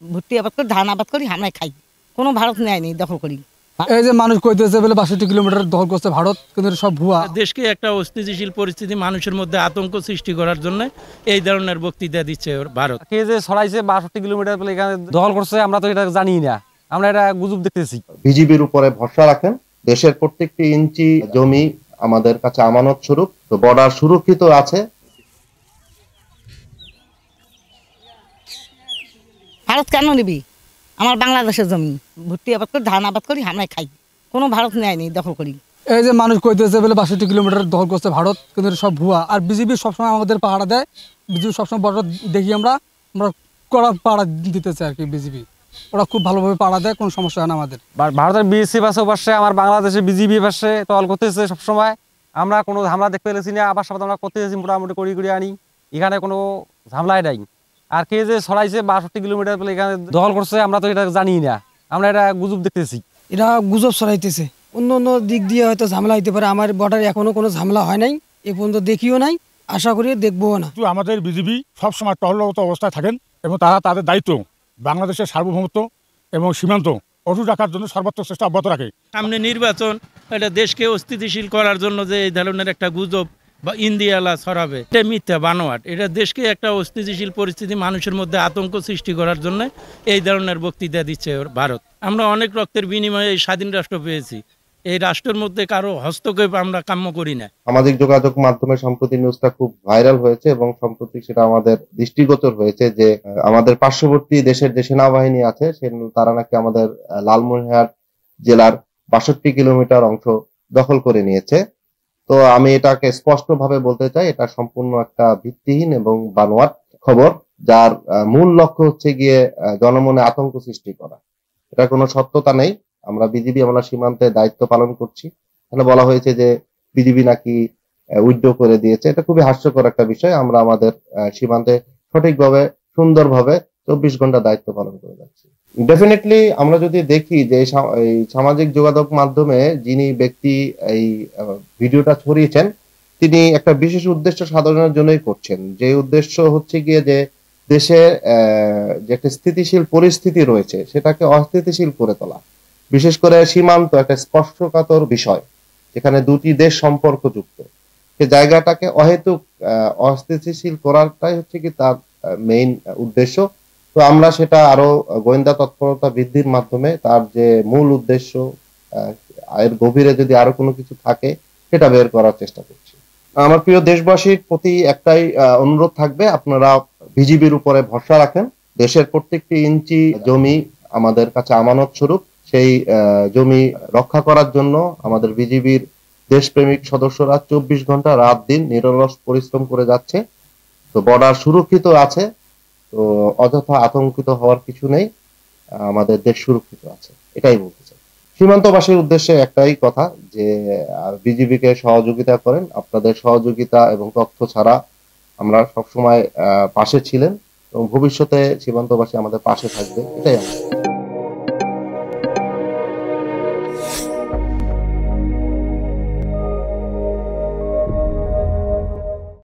ভর্তি আবাদ করি, ধান আবাদ করি, আমরাই খাই। কোনো ভারত নেয়নি, দখল করি। এই যে মানুষ কইতেছে বলে 62 কিলোমিটার দখল করছে ভারত, কিন্তু এটা সব ভুয়া। দেশকে একটা অস্থিতিশীল পরিস্থিতি, মানুষের মধ্যে আতঙ্ক সৃষ্টি করার জন্য এই ধরনের বক্তৃতা দিচ্ছে ভারত। কে যে ছড়াইছে 62 কিলোমিটার বলে এখানে দখল করছে, আমরা তো এটা জানি না, আমরা এটা গুজব দেখতেছি। বিজিবির উপরে ভরসা রাখেন। দেশের প্রত্যেকটি ইঞ্চি জমি আমাদের কাছে আমানত স্বরূপ। তো বর্ডার সুরক্ষিত আছে। ভারত কেন নিবি? আমার বাংলাদেশের জমি, ভর্তি আবাদ করি, ধান আবাদ করি, আমরাই খাই। কোনো ভারত নেয়নি, দখল করি। এই যে মানুষ কইতেছে বলে 62 কিলোমিটার দখল করছে ভারত, কিন্তু এটা সব ভুয়া। আর বিজেপি সবসময় আমাদের পাহাড়া দেয়, বিজেপি সবসময় বর্ডার দেখি আমরা কড়া পাহাড়া দিতেছে আর কি। বিজেপি ওরা খুব ভালোভাবে পাহাড়া দেয়, কোনো সমস্যা হয় না আমাদের। ভারতের বিএসএফ আছে পাশে, আমার বাংলাদেশের বিজিবি পাশে টহল করতেছে সবসময়। আমরা কোনো ঝামেলা দেখতে পেরেছি না, আবার সাথে আমরা করতেছি মোটামুটি করি আনি, এখানে কোনো ঝামেলাই নাই। আর কে যে ছড়াইছে 62 কিলোমিটার বলে এখানে দখল করছে, আমরা তো এটা জানি না, আমরা এটা গুজব দেখতেছি। এরা গুজব ছড়াইতেছে, অন্য অন্য দিক দিয়ে হয়তো ঝামেলা হইতে পারে। আমার বর্ডারে এখনো কোনো ঝামেলা হয় নাই, এ পর্যন্ত দেখিও নাই, আশা করি দেখবও না। আমাদের বিজিবি সবসময় টহলরত অবস্থায় থাকেন এবং তারা তাদের দায়িত্ব বাংলাদেশের সার্বভৌমত্ব এবং সীমান্ত অটুট রাখার জন্য সর্বাত্মক চেষ্টা অব্যাহত রাখে। সামনে নির্বাচন, এটা দেশকে অস্থিতিশীল করার জন্য যে এই ধরনের একটা গুজব বা ইন্দিয়ালা ছড়াবে, এটা মিথ্যা বানোয়াট। এটা দেশকে একটা অস্থিতিশীল পরিস্থিতি, মানুষের মধ্যে আতঙ্ক সৃষ্টি করার জন্য এই ধরনের বক্তৃতা দিচ্ছে ভারত। আমরা অনেক রক্তের বিনিময়ে এই স্বাধীন রাষ্ট্র পেয়েছি, এই রাষ্ট্রের মধ্যে কারো হস্তক্ষেপ আমরা কাম্য করি না। সামাজিক যোগাযোগ মাধ্যমে সম্প্রতি নিউজটা খুব ভাইরাল হয়েছে এবং সম্প্রতি সেটা আমাদের দৃষ্টিগোচর হয়েছে যে আমাদের পার্শ্ববর্তী দেশের যে সেনাবাহিনী আছে তারা নাকি আমাদের লালমনিরহাট জেলার 62 কিলোমিটার অংশ দখল করে নিয়েছে। তো আমি এটাকে স্পষ্টভাবে বলতে চাই, এটা সম্পূর্ণ একটা ভিত্তিহীন এবং বানোয়াট খবর, যার মূল লক্ষ্য হচ্ছে গিয়ে জনমনে আতঙ্ক সৃষ্টি করা। এটা কোনো সত্যতা নেই। আমরা বিজিবি আমরা সীমান্তে দায়িত্ব পালন করছি। এখানে বলা হয়েছে যে বিজিবি নাকি উইথড্র করে দিয়েছে। এটা খুবই হাস্যকর একটা বিষয়। আমরা আমাদের সীমান্তে সঠিকভাবে সুন্দরভাবে 24 ঘন্টা দায়িত্ব পালন করে যাচ্ছি। ডেফিনেটলি আমরা যদি দেখি যে এই সামাজিক যোগাযোগ মাধ্যমে যিনি ব্যক্তি এই ভিডিওটা ছড়িয়েছেন, তিনি একটা বিশেষ উদ্দেশ্য সাধনের জন্যই করছেন। যে উদ্দেশ্য হচ্ছে গিয়ে যে দেশে যে একটা স্থিতিশীল পরিস্থিতি রয়েছে সেটাকে অস্থিতিশীল করে তোলা। বিশেষ করে সীমান্ত একটা স্পর্শকাতর বিষয়, যেখানে দুটি দেশ সম্পর্কযুক্ত, সে জায়গাটাকে অহেতুক অস্থিতিশীল করাটাই হচ্ছে কি তার মেইন উদ্দেশ্য। তো আমরা সেটা আরো গোয়েন্দা তৎপরতা বৃদ্ধির মাধ্যমে তার যে মূল উদ্দেশ্য, এর গভীরে যদি আরো কোনো কিছু থাকে সেটা বের করার চেষ্টা করছি। আমার প্রিয় দেশবাসীর প্রতি একটাই অনুরোধ থাকবে, আপনারা বিজিবির উপরে ভরসা রাখেন। দেশের প্রত্যেকটি ইঞ্চি জমি আমাদের কাছে আমানত স্বরূপ। সেই জমি রক্ষা করার জন্য আমাদের বিজিবির দেশপ্রেমিক সদস্যরা 24 ঘন্টা রাত দিন নিরলস পরিশ্রম করে যাচ্ছে। তো বর্ডার সুরক্ষিত আছে, তো অযথা আতঙ্কিত হওয়ার কিছু নেই, আমাদের দেশ সুরক্ষিত আছে, এটাই বলতে চাই। সীমান্তবাসীর উদ্দেশ্যে একটাই কথা যে বিজিবিকে সহযোগিতা করেন। আপনাদের সহযোগিতা এবং তথ্য ছাড়া আমরা সবসময় পাশে ছিলেন এবং ভবিষ্যতে সীমান্তবাসী আমাদের পাশে থাকবে, এটাই আমরা